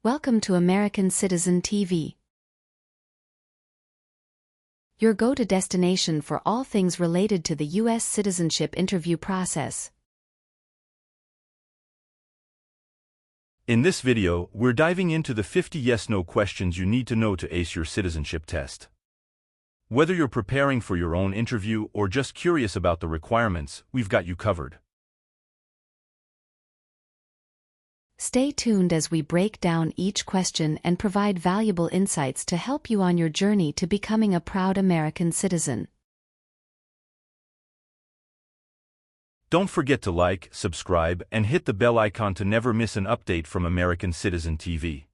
Welcome to American Citizen TV, your go-to destination for all things related to the U.S. citizenship interview process. In this video, we're diving into the 50 yes-no questions you need to know to ace your citizenship test. Whether you're preparing for your own interview or just curious about the requirements, we've got you covered. Stay tuned as we break down each question and provide valuable insights to help you on your journey to becoming a proud American citizen. Don't forget to like, subscribe, and hit the bell icon to never miss an update from American Citizen TV.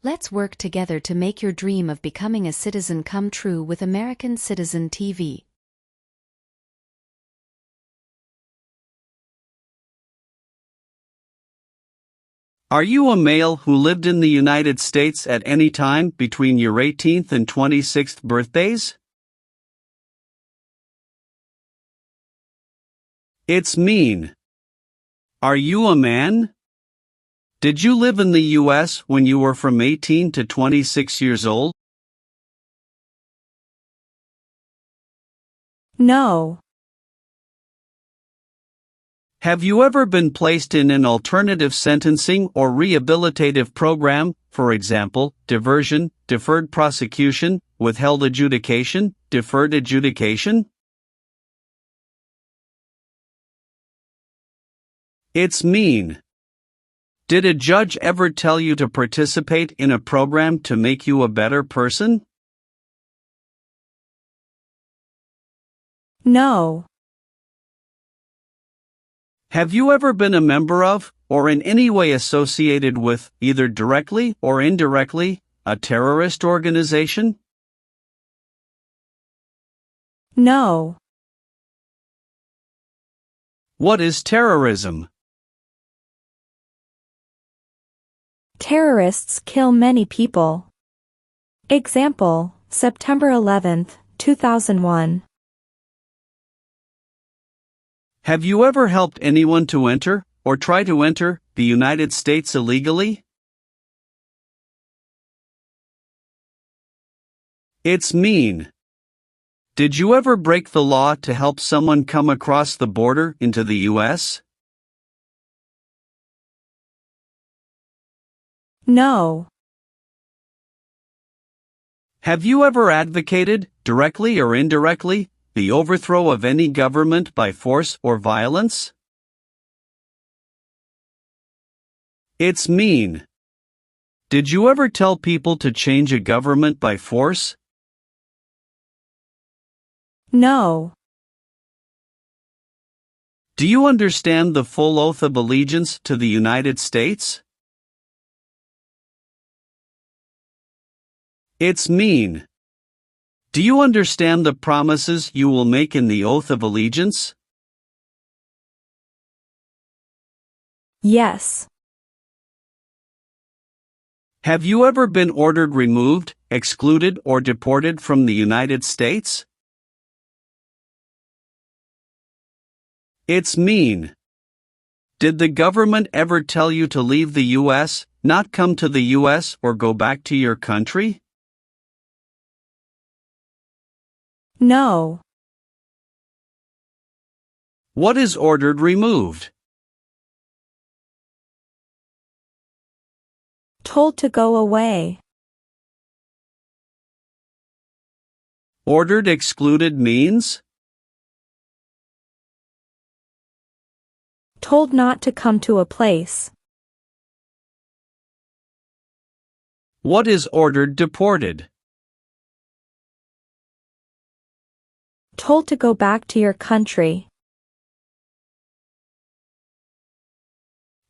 Let's work together to make your dream of becoming a citizen come true with American Citizen TV. Are you a male who lived in the United States at any time between your 18th and 26th birthdays? It's mean. Are you a man? Did you live in the U.S. when you were from 18 to 26 years old? No. Have you ever been placed in an alternative sentencing or rehabilitative program, for example, diversion, deferred prosecution, withheld adjudication, deferred adjudication? It's mean. Did a judge ever tell you to participate in a program to make you a better person? No. Have you ever been a member of, or in any way associated with, either directly or indirectly, a terrorist organization? No. What is terrorism? Terrorists kill many people. Example, September 11, 2001. Have you ever helped anyone to enter, or try to enter, the United States illegally? It's mean. Did you ever break the law to help someone come across the border into the U.S.? No. Have you ever advocated, directly or indirectly, the overthrow of any government by force or violence? It's mean. Did you ever tell people to change a government by force? No. Do you understand the full oath of allegiance to the United States? It's mean. Do you understand the promises you will make in the oath of allegiance? Yes. Have you ever been ordered removed, excluded, or deported from the United States? It's mean. Did the government ever tell you to leave the U.S., not come to the U.S., or go back to your country? No. What is ordered removed? Told to go away. Ordered excluded means? Told not to come to a place. What is ordered deported? Told to go back to your country.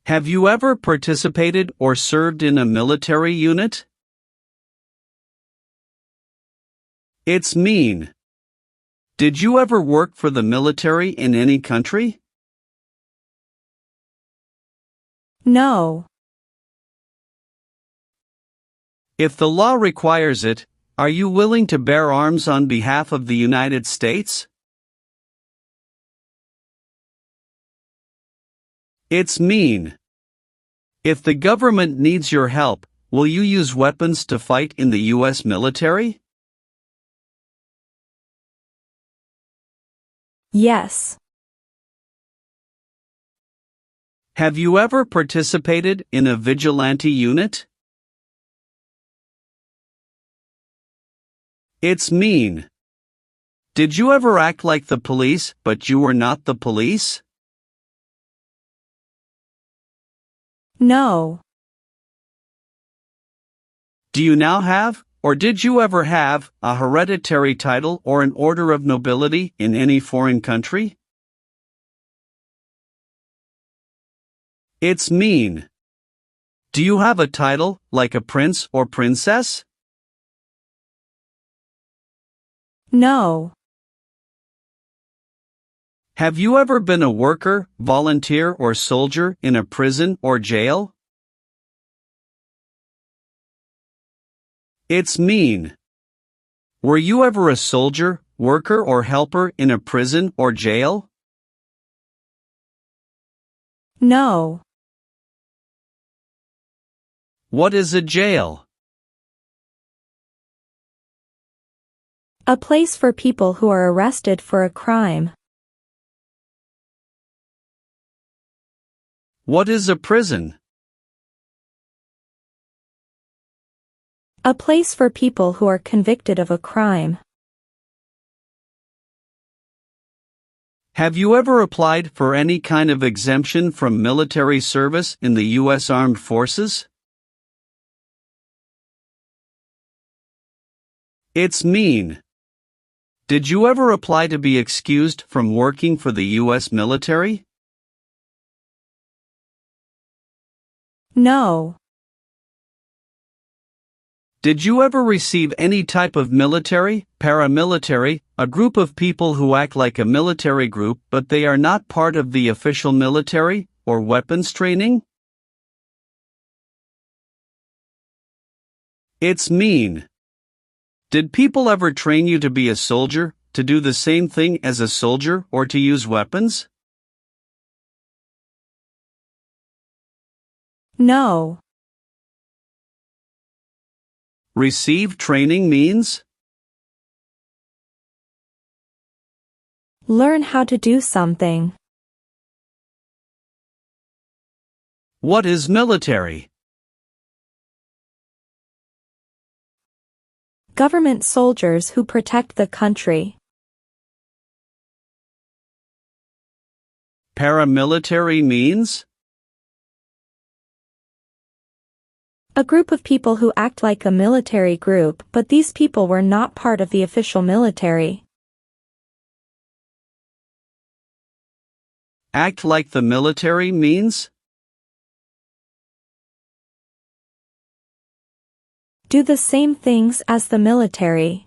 Have you ever participated or served in a military unit? It's mean. Did you ever work for the military in any country? No. If the law requires it, are you willing to bear arms on behalf of the United States? It's mean. If the government needs your help, will you use weapons to fight in the U.S. military? Yes. Have you ever participated in a vigilante unit? It's mean. Did you ever act like the police, but you were not the police? No. Do you now have, or did you ever have, a hereditary title or an order of nobility in any foreign country? It's mean. Do you have a title, like a prince or princess? No. Have you ever been a worker, volunteer, or soldier in a prison or jail? It's mean. Were you ever a soldier, worker, or helper in a prison or jail? No. What is a jail? A place for people who are arrested for a crime. What is a prison? A place for people who are convicted of a crime. Have you ever applied for any kind of exemption from military service in the U.S. Armed Forces? It's mean. Did you ever apply to be excused from working for the U.S. military? No. Did you ever receive any type of military, paramilitary, a group of people who act like a military group but they are not part of the official military, or weapons training? It's mean. Did people ever train you to be a soldier, to do the same thing as a soldier, or to use weapons? No. Receive training means? Learn how to do something. What is military? Government soldiers who protect the country. Paramilitary means? A group of people who act like a military group, but these people were not part of the official military. Act like the military means? Do the same things as the military.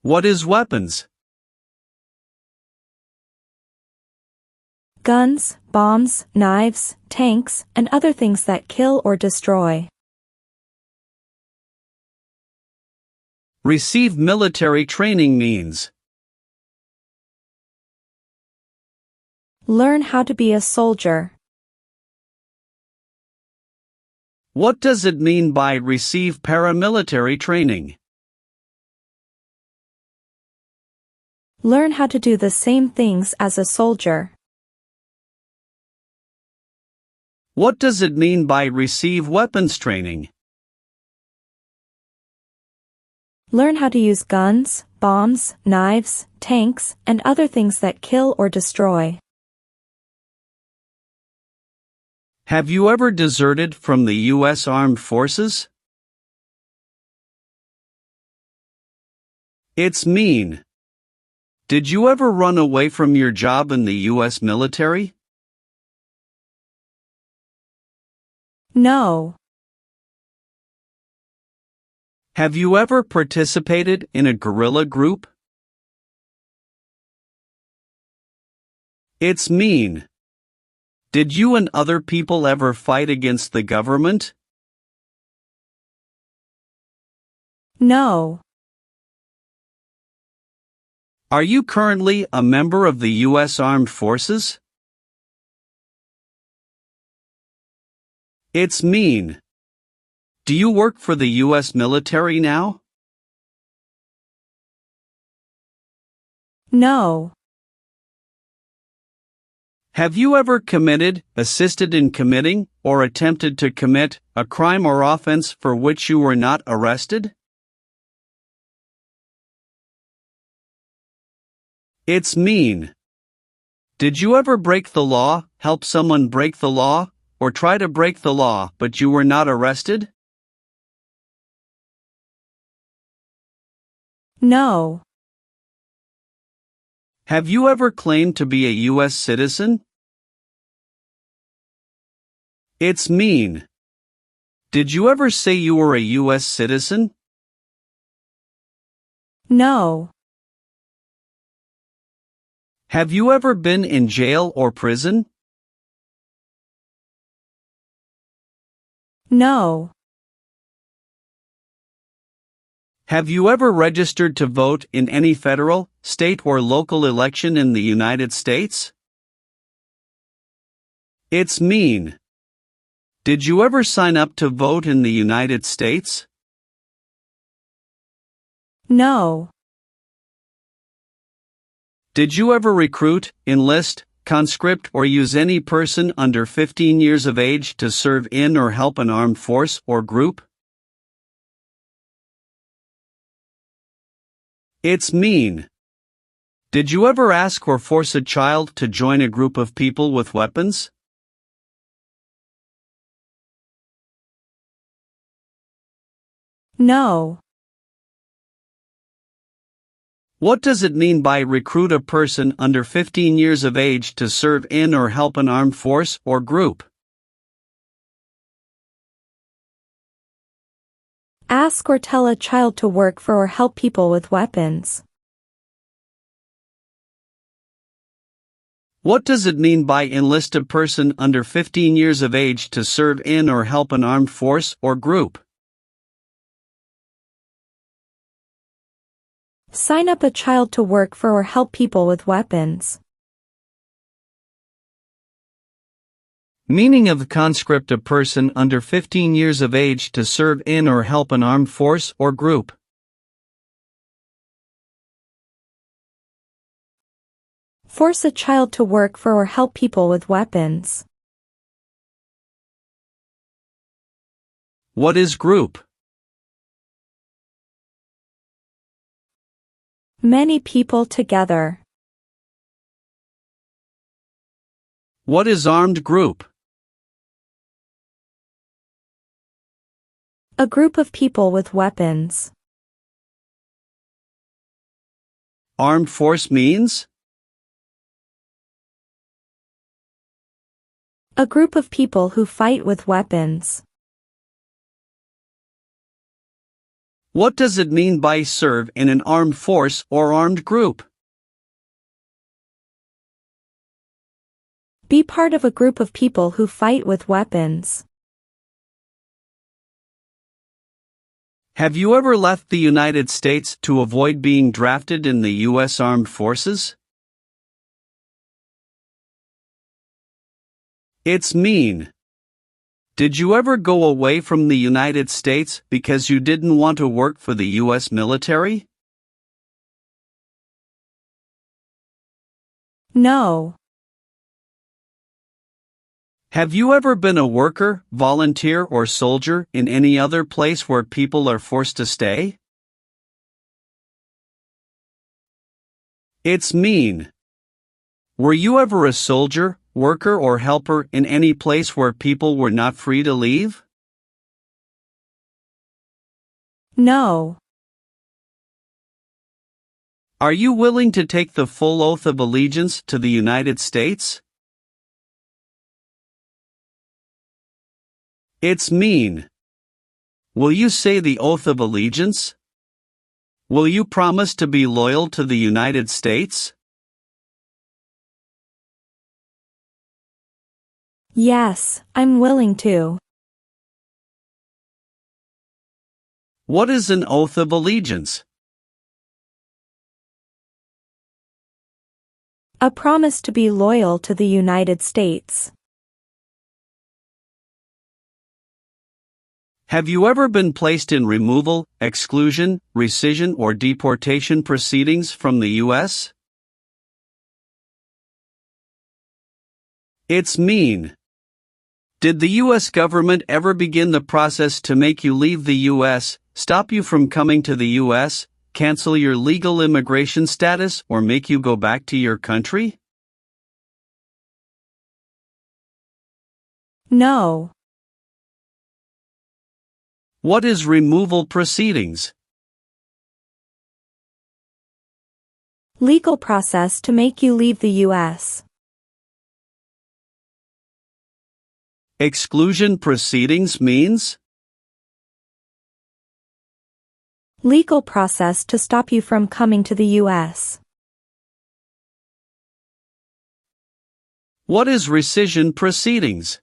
What is weapons? Guns, bombs, knives, tanks, and other things that kill or destroy. Receive military training means? Learn how to be a soldier. What does it mean by receive paramilitary training? Learn how to do the same things as a soldier. What does it mean by receive weapons training? Learn how to use guns, bombs, knives, tanks, and other things that kill or destroy. Have you ever deserted from the U.S. Armed Forces? It's mean. Did you ever run away from your job in the U.S. military? No. Have you ever participated in a guerrilla group? It's mean. Did you and other people ever fight against the government? No. Are you currently a member of the U.S. Armed Forces? It's mean. Do you work for the U.S. military now? No. Have you ever committed, assisted in committing, or attempted to commit a crime or offense for which you were not arrested? It's mean. Did you ever break the law, help someone break the law, or try to break the law but you were not arrested? No. Have you ever claimed to be a U.S. citizen? It's mean. Did you ever say you were a U.S. citizen? No. Have you ever been in jail or prison? No. Have you ever registered to vote in any federal, state or local election in the United States? It's mean. Did you ever sign up to vote in the United States? No. Did you ever recruit, enlist, conscript or use any person under 15 years of age to serve in or help an armed force or group? It's mean. Did you ever ask or force a child to join a group of people with weapons? No. What does it mean by recruit a person under 15 years of age to serve in or help an armed force or group? Ask or tell a child to work for or help people with weapons. What does it mean by enlist a person under 15 years of age to serve in or help an armed force or group? Sign up a child to work for or help people with weapons. Meaning of conscript: a person under 15 years of age to serve in or help an armed force or group. Force a child to work for or help people with weapons. What is group? Many people together. What is armed group? A group of people with weapons. Armed force means? A group of people who fight with weapons. What does it mean by serve in an armed force or armed group? Be part of a group of people who fight with weapons. Have you ever left the United States to avoid being drafted in the U.S. Armed Forces? It's mean. Did you ever go away from the United States because you didn't want to work for the U.S. military? No. Have you ever been a worker, volunteer or soldier in any other place where people are forced to stay? It's mean. Were you ever a soldier, worker or helper in any place where people were not free to leave? No. Are you willing to take the full oath of allegiance to the United States? It's mean. Will you say the oath of allegiance? Will you promise to be loyal to the United States? Yes, I'm willing to. What is an oath of allegiance? A promise to be loyal to the United States. Have you ever been placed in removal, exclusion, rescission, or deportation proceedings from the U.S.? It's mean. Did the U.S. government ever begin the process to make you leave the U.S., stop you from coming to the U.S., cancel your legal immigration status, or make you go back to your country? No. What is removal proceedings? Legal process to make you leave the U.S. Exclusion proceedings means? Legal process to stop you from coming to the U.S. What is rescission proceedings?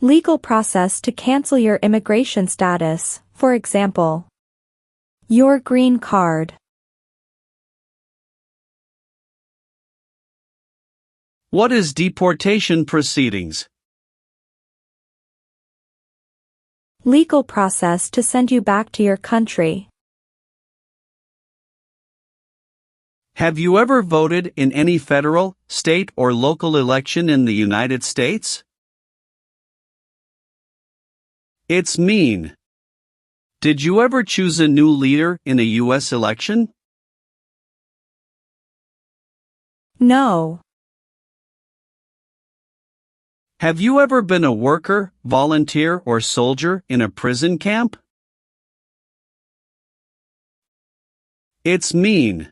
Legal process to cancel your immigration status, for example, your green card. What is deportation proceedings? Legal process to send you back to your country. Have you ever voted in any federal, state, or local election in the United States? It's mean. Did you ever choose a new leader in a U.S. election? No. Have you ever been a worker, volunteer, or soldier in a prison camp? It's mean.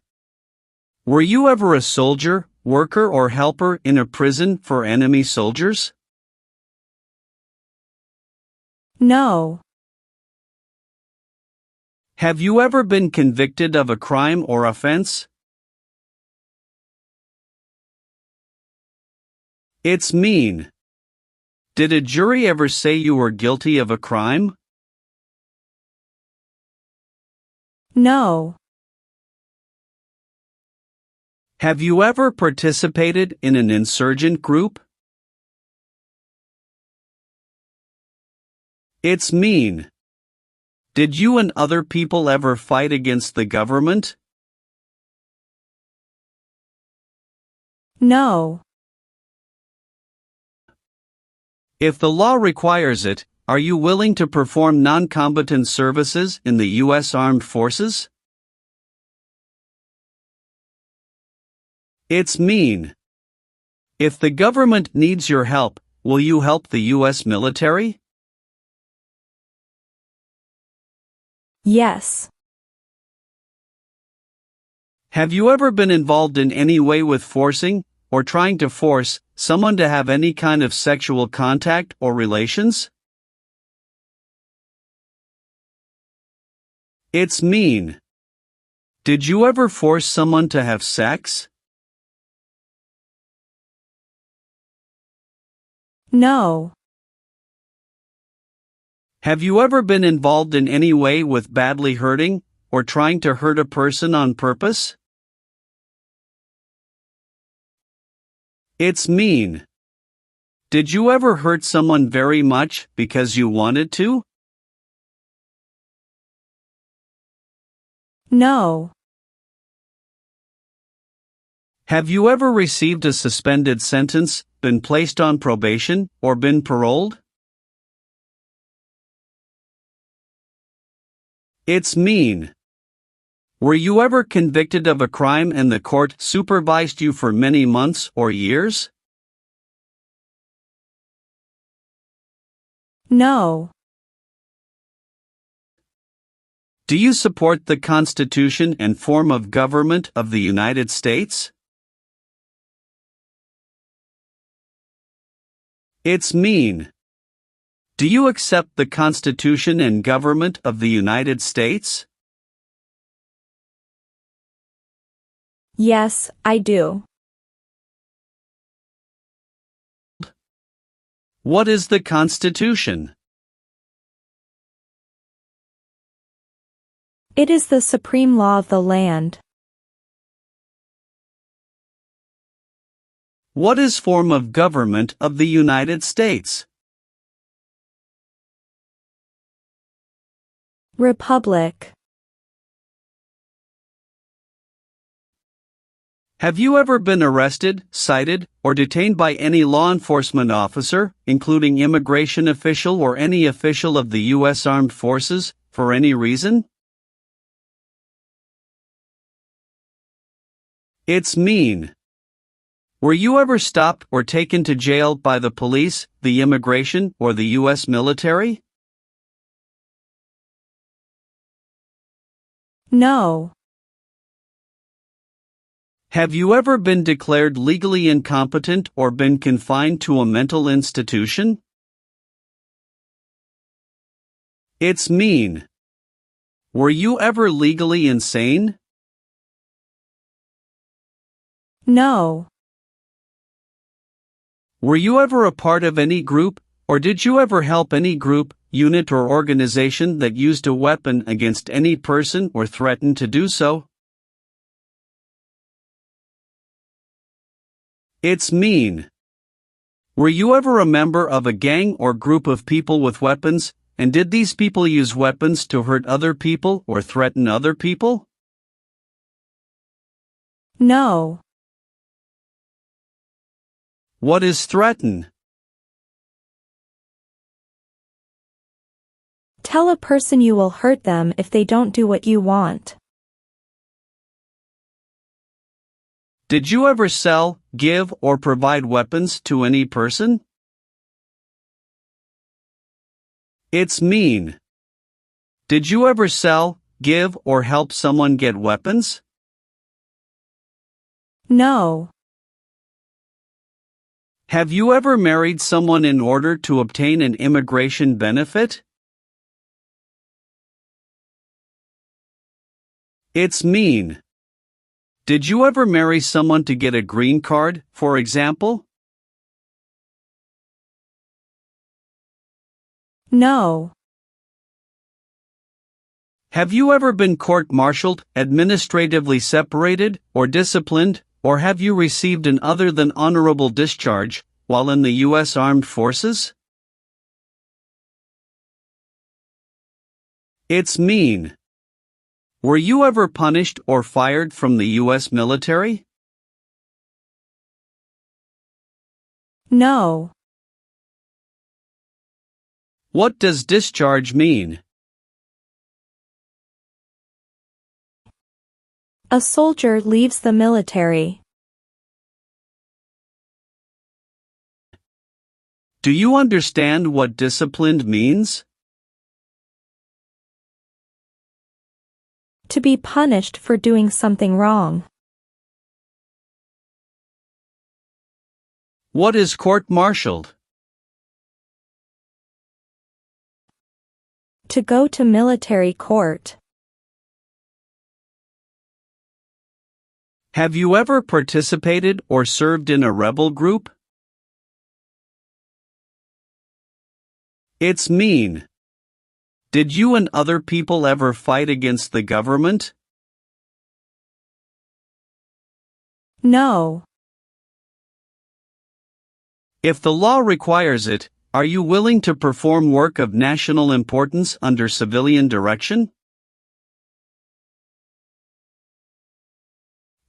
Were you ever a soldier, worker, or helper in a prison for enemy soldiers? No. Have you ever been convicted of a crime or offense? It's mean. Did a jury ever say you were guilty of a crime? No. Have you ever participated in an insurgent group? It's mean. Did you and other people ever fight against the government? No. If the law requires it, are you willing to perform non-combatant services in the U.S. Armed Forces? It's mean. If the government needs your help, will you help the U.S. military? Yes. Have you ever been involved in any way with forcing, or trying to force, someone to have any kind of sexual contact or relations? It's mean. Did you ever force someone to have sex? No. Have you ever been involved in any way with badly hurting, or trying to hurt a person on purpose? It's mean. Did you ever hurt someone very much because you wanted to? No. Have you ever received a suspended sentence, been placed on probation, or been paroled? It's mean. Were you ever convicted of a crime and the court supervised you for many months or years? No. Do you support the Constitution and form of government of the United States? It's mean. Do you accept the Constitution and government of the United States? Yes, I do. What is the Constitution? It is the supreme law of the land. What is form of government of the United States? Republic. Have you ever been arrested, cited, or detained by any law enforcement officer, including immigration official or any official of the U.S. Armed Forces, for any reason? It's mean. Were you ever stopped or taken to jail by the police, the immigration, or the U.S. military? No. Have you ever been declared legally incompetent or been confined to a mental institution? It's mean. Were you ever legally insane? No. Were you ever a part of any group, or did you ever help any group, unit or organization that used a weapon against any person or threatened to do so? It's mean. Were you ever a member of a gang or group of people with weapons, and did these people use weapons to hurt other people or threaten other people? No. What is threaten? Tell a person you will hurt them if they don't do what you want. Did you ever sell, give, or provide weapons to any person? It's mean. Did you ever sell, give, or help someone get weapons? No. Have you ever married someone in order to obtain an immigration benefit? It's mean. Did you ever marry someone to get a green card, for example? No. Have you ever been court-martialed, administratively separated, or disciplined, or have you received an other than honorable discharge while in the U.S. Armed Forces? It's mean. Were you ever punished or fired from the U.S. military? No. What does discharge mean? A soldier leaves the military. Do you understand what disciplined means? To be punished for doing something wrong. What is court-martialed? To go to military court. Have you ever participated or served in a rebel group? It's mean. Did you and other people ever fight against the government? No. If the law requires it, are you willing to perform work of national importance under civilian direction?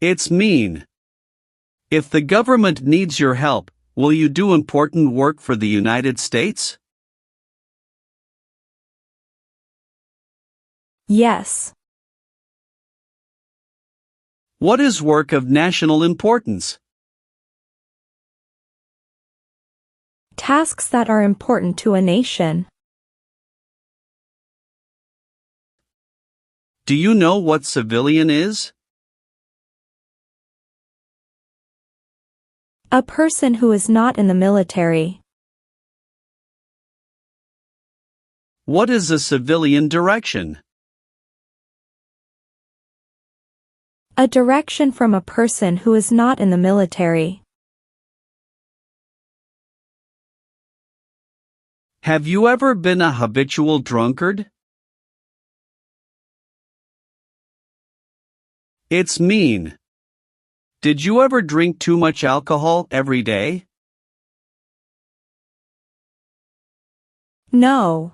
It's mean. If the government needs your help, will you do important work for the United States? Yes. What is work of national importance? Tasks that are important to a nation. Do you know what civilian is? A person who is not in the military. What is a civilian direction? A direction from a person who is not in the military. Have you ever been a habitual drunkard? It's mean. Did you ever drink too much alcohol every day? No.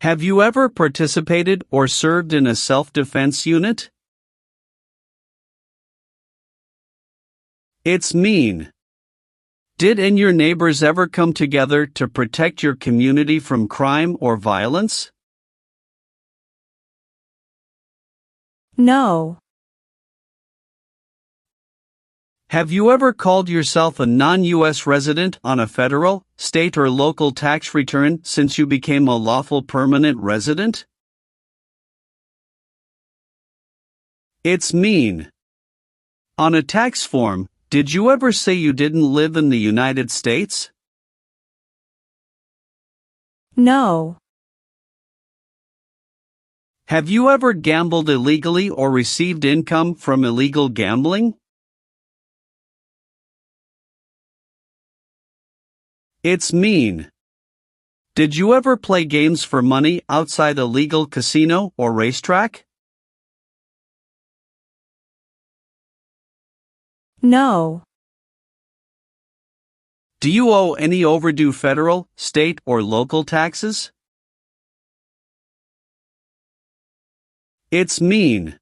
Have you ever participated or served in a self-defense unit? It's mean. Did and your neighbors ever come together to protect your community from crime or violence? No. Have you ever called yourself a non-U.S. resident on a federal, state or local tax return since you became a lawful permanent resident? It's mean. On a tax form, did you ever say you didn't live in the United States? No. Have you ever gambled illegally or received income from illegal gambling? It's mean. Did you ever play games for money outside a legal casino or racetrack? No. Do you owe any overdue federal, state, or local taxes? It's mean.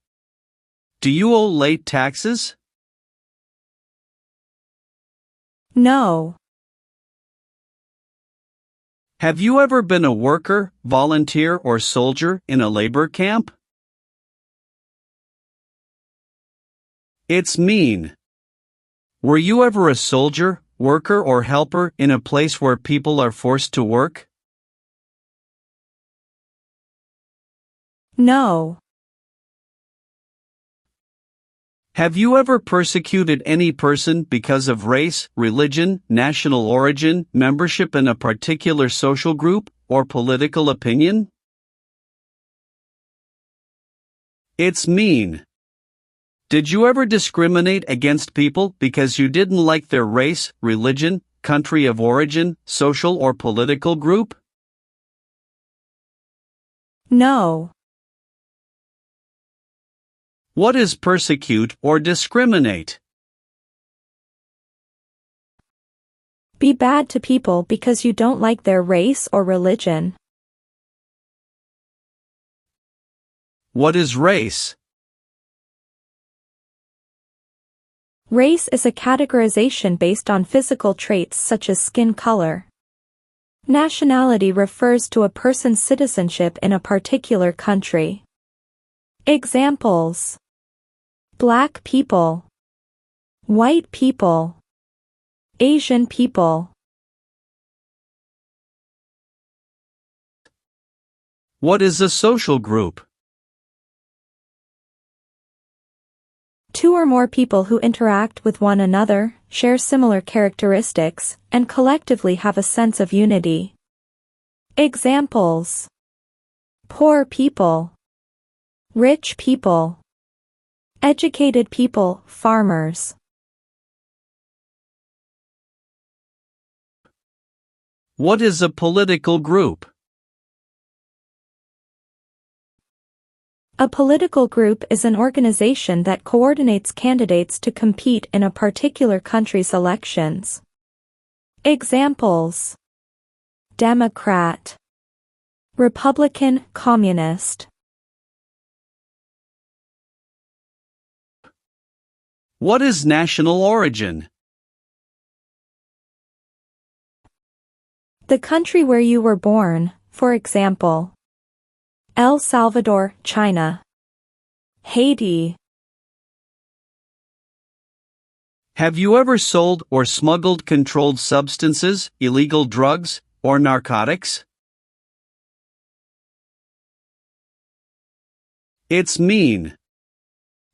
Do you owe late taxes? No. Have you ever been a worker, volunteer, or soldier in a labor camp? It's mean. Were you ever a soldier, worker, or helper in a place where people are forced to work? No. Have you ever persecuted any person because of race, religion, national origin, membership in a particular social group, or political opinion? It's mean. Did you ever discriminate against people because you didn't like their race, religion, country of origin, social or political group? No. What is persecute or discriminate? Be bad to people because you don't like their race or religion. What is race? Race is a categorization based on physical traits such as skin color. Nationality refers to a person's citizenship in a particular country. Examples: Black people, white people, Asian people. What is a social group? Two or more people who interact with one another, share similar characteristics, and collectively have a sense of unity. Examples: poor people, rich people, educated people, farmers. What is a political group? A political group is an organization that coordinates candidates to compete in a particular country's elections. Examples: Democrat, Republican, Communist. What is national origin? The country where you were born, for example, El Salvador, China, Haiti. Have you ever sold or smuggled controlled substances, illegal drugs, or narcotics? It's mean.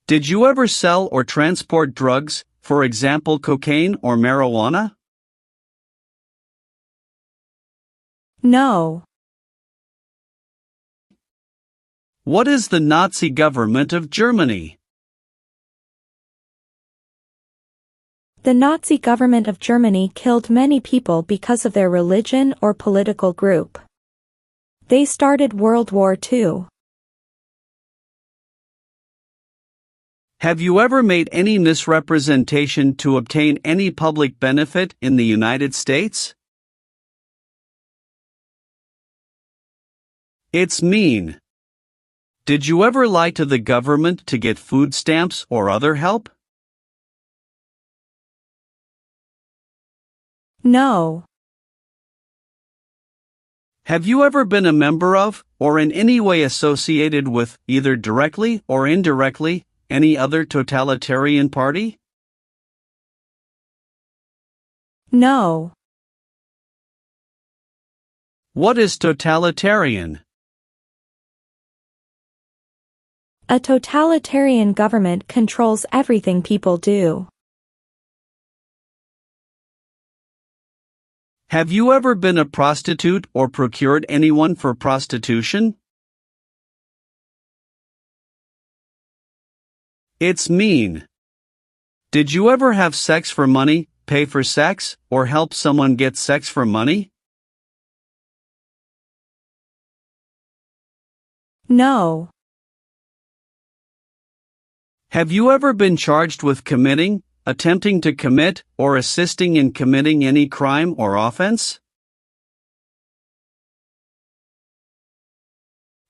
Did you ever sell or transport drugs, for example cocaine or marijuana? No. What is the Nazi government of Germany? The Nazi government of Germany killed many people because of their religion or political group. They started World War II. Have you ever made any misrepresentation to obtain any public benefit in the United States? It's mean. Did you ever lie to the government to get food stamps or other help? No. Have you ever been a member of, or in any way associated with, either directly or indirectly, any other totalitarian party? No. What is totalitarian? A totalitarian government controls everything people do. Have you ever been a prostitute or procured anyone for prostitution? It's mean. Did you ever have sex for money, pay for sex, or help someone get sex for money? No. Have you ever been charged with committing, attempting to commit, or assisting in committing any crime or offense?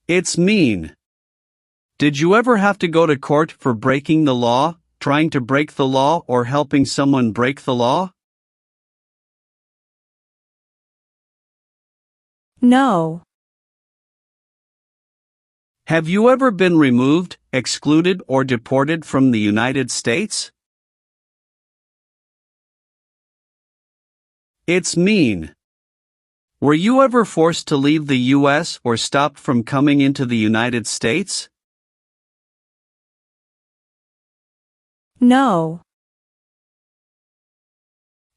It's mean. Did you ever have to go to court for breaking the law, trying to break the law, or helping someone break the law? No. Have you ever been removed, excluded, or deported from the United States? It's mean. Were you ever forced to leave the U.S. or stopped from coming into the United States? No.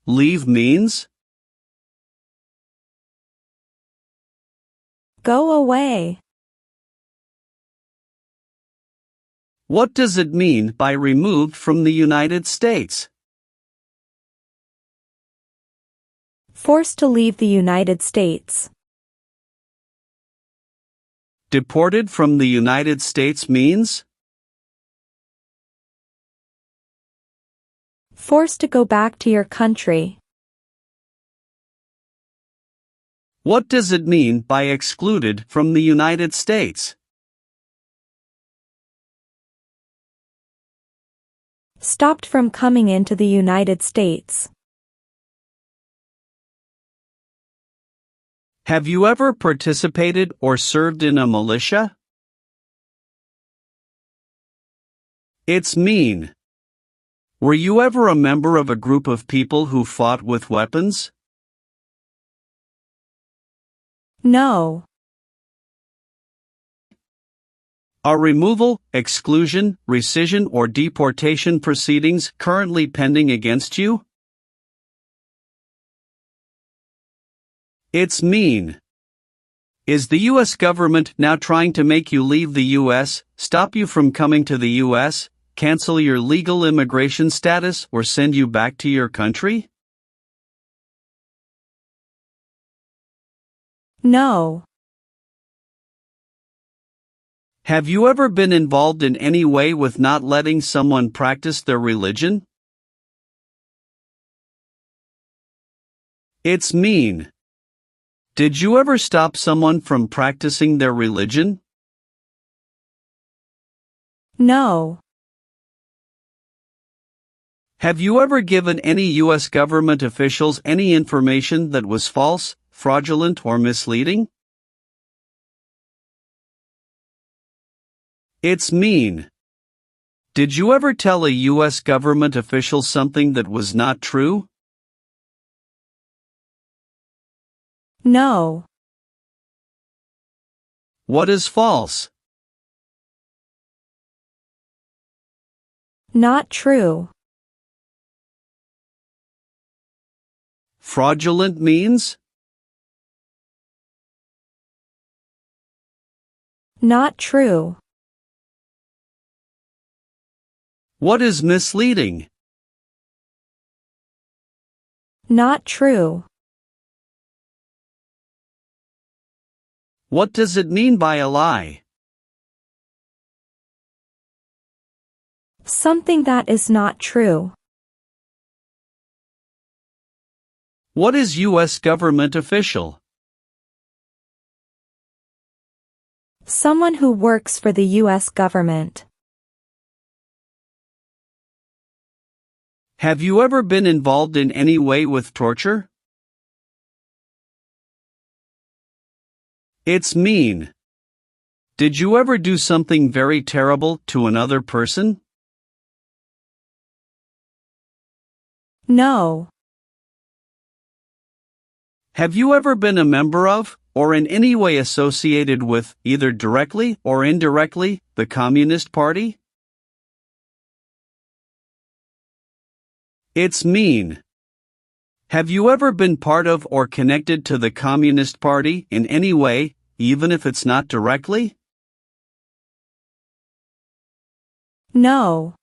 Leave means? Go away. What does it mean by removed from the United States? Forced to leave the United States. Deported from the United States means? Forced to go back to your country. What does it mean by excluded from the United States? Stopped from coming into the United States. Have you ever participated or served in a militia? It's mean. Were you ever a member of a group of people who fought with weapons? No. Are removal, exclusion, rescission, or deportation proceedings currently pending against you? It's mean. Is the U.S. government now trying to make you leave the U.S., stop you from coming to the U.S., cancel your legal immigration status, or send you back to your country? No. Have you ever been involved in any way with not letting someone practice their religion? It's mean. Did you ever stop someone from practicing their religion? No. Have you ever given any U.S. government officials any information that was false, fraudulent, or misleading? It's mean. Did you ever tell a U.S. government official something that was not true? No. What is false? Not true. Fraudulent means? Not true. What is misleading? Not true. What does it mean by a lie? Something that is not true. What is U.S. government official? Someone who works for the U.S. government. Have you ever been involved in any way with torture? It's mean. Did you ever do something very terrible to another person? No. Have you ever been a member of, or in any way associated with, either directly or indirectly, the Communist Party? It's mean. Have you ever been part of or connected to the Communist Party in any way, even if it's not directly? No.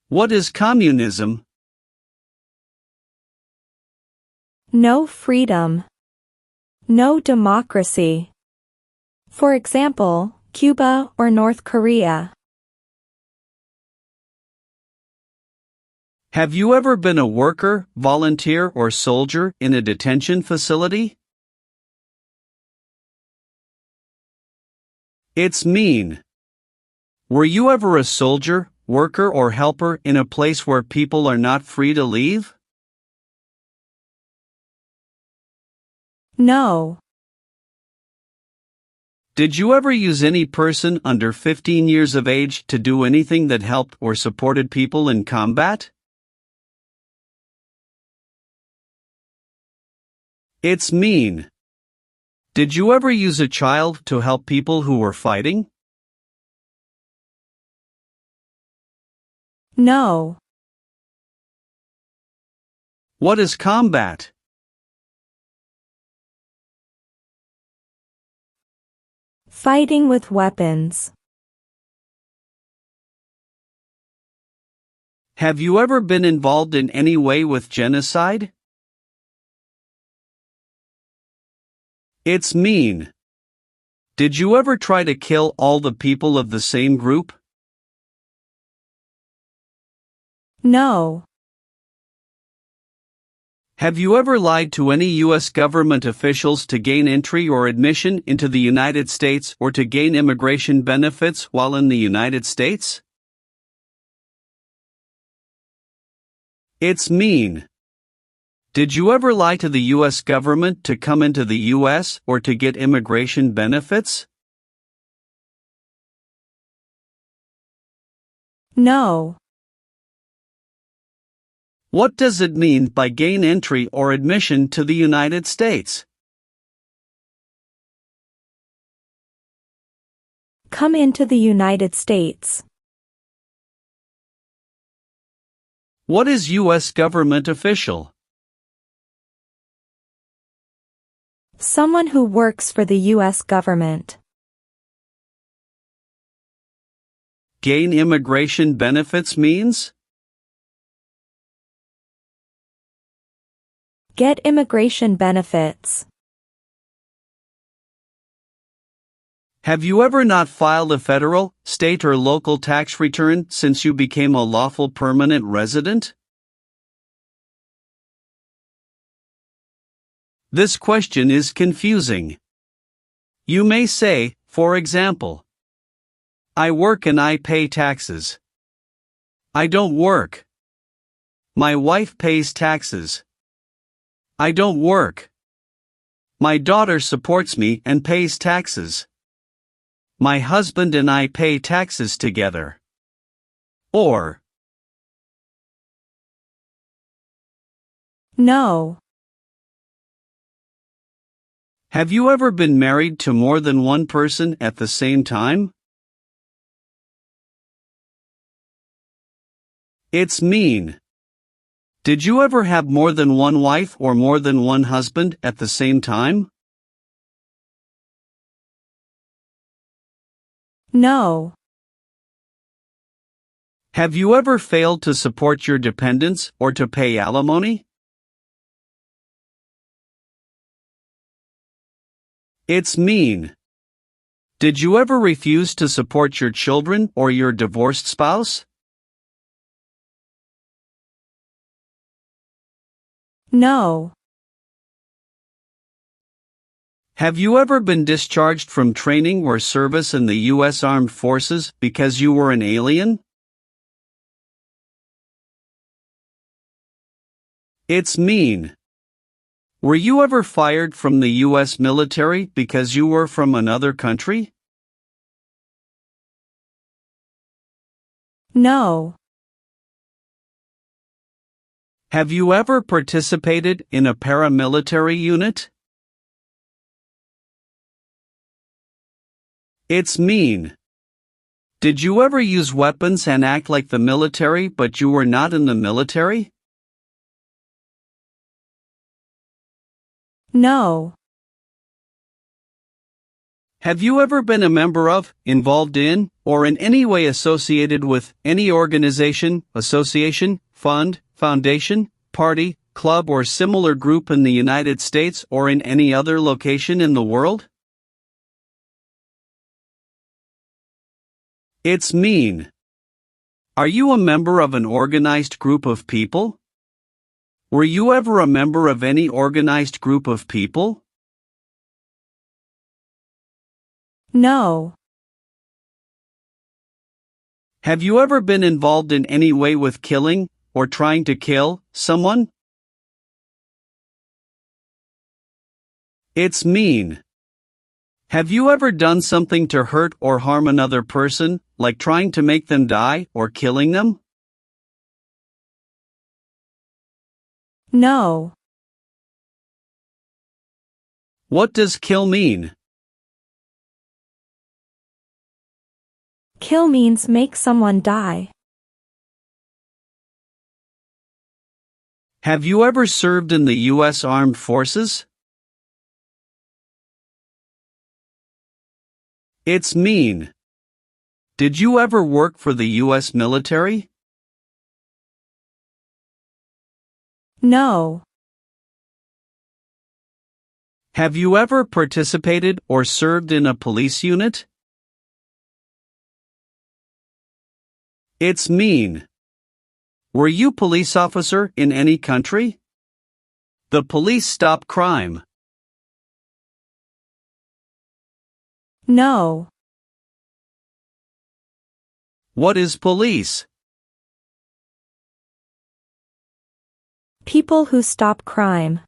What is communism? No freedom. No democracy. For example, Cuba or North Korea. Have you ever been a worker, volunteer, or soldier in a detention facility? It's mean. Were you ever a soldier, worker, or helper in a place where people are not free to leave? No. Did you ever use any person under 15 years of age to do anything that helped or supported people in combat? It's mean. Did you ever use a child to help people who were fighting? No. What is combat? Fighting with weapons. Have you ever been involved in any way with genocide? It's mean. Did you ever try to kill all the people of the same group? No. Have you ever lied to any U.S. government officials to gain entry or admission into the United States or to gain immigration benefits while in the United States? It's mean. Did you ever lie to the U.S. government to come into the U.S. or to get immigration benefits? No. What does it mean by gain entry or admission to the United States? Come into the United States. What is U.S. government official? Someone who works for the U.S. government. Gain immigration benefits means? Get immigration benefits. Have you ever not filed a federal, state, or local tax return since you became a lawful permanent resident? This question is confusing. You may say, for example, I work and I pay taxes. I don't work. My wife pays taxes. I don't work. My daughter supports me and pays taxes. My husband and I pay taxes together. Or, No. have you ever been married to more than one person at the same time? It's mean. Did you ever have more than one wife or more than one husband at the same time? No. Have you ever failed to support your dependents or to pay alimony? It's mean. Did you ever refuse to support your children or your divorced spouse? No. Have you ever been discharged from training or service in the U.S. Armed Forces because you were an alien? It's mean. Were you ever fired from the U.S. military because you were from another country? No. Have you ever participated in a paramilitary unit? It's mean. Did you ever use weapons and act like the military but you were not in the military? No. Have you ever been a member of, involved in, or in any way associated with any organization, association, fund, foundation, party, club or similar group in the United States or in any other location in the world? It's mean. Are you a member of an organized group of people? Were you ever a member of any organized group of people? No. Have you ever been involved in any way with killing, or trying to kill, someone? It's mean. Have you ever done something to hurt or harm another person, like trying to make them die or killing them? No. What does kill mean? Kill means make someone die. Have you ever served in the U.S. Armed Forces? It's mean. Did you ever work for the U.S. military? No. Have you ever participated or served in a police unit? It's mean. Were you police officer in any country? The police stop crime. No. What is police? People who stop crime.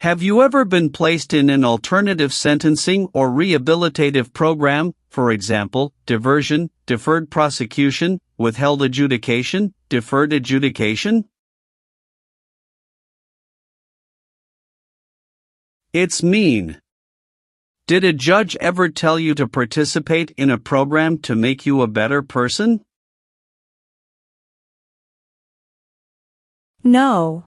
Have you ever been placed in an alternative sentencing or rehabilitative program, for example, diversion, deferred prosecution, withheld adjudication, deferred adjudication? It's mean. Did a judge ever tell you to participate in a program to make you a better person? No.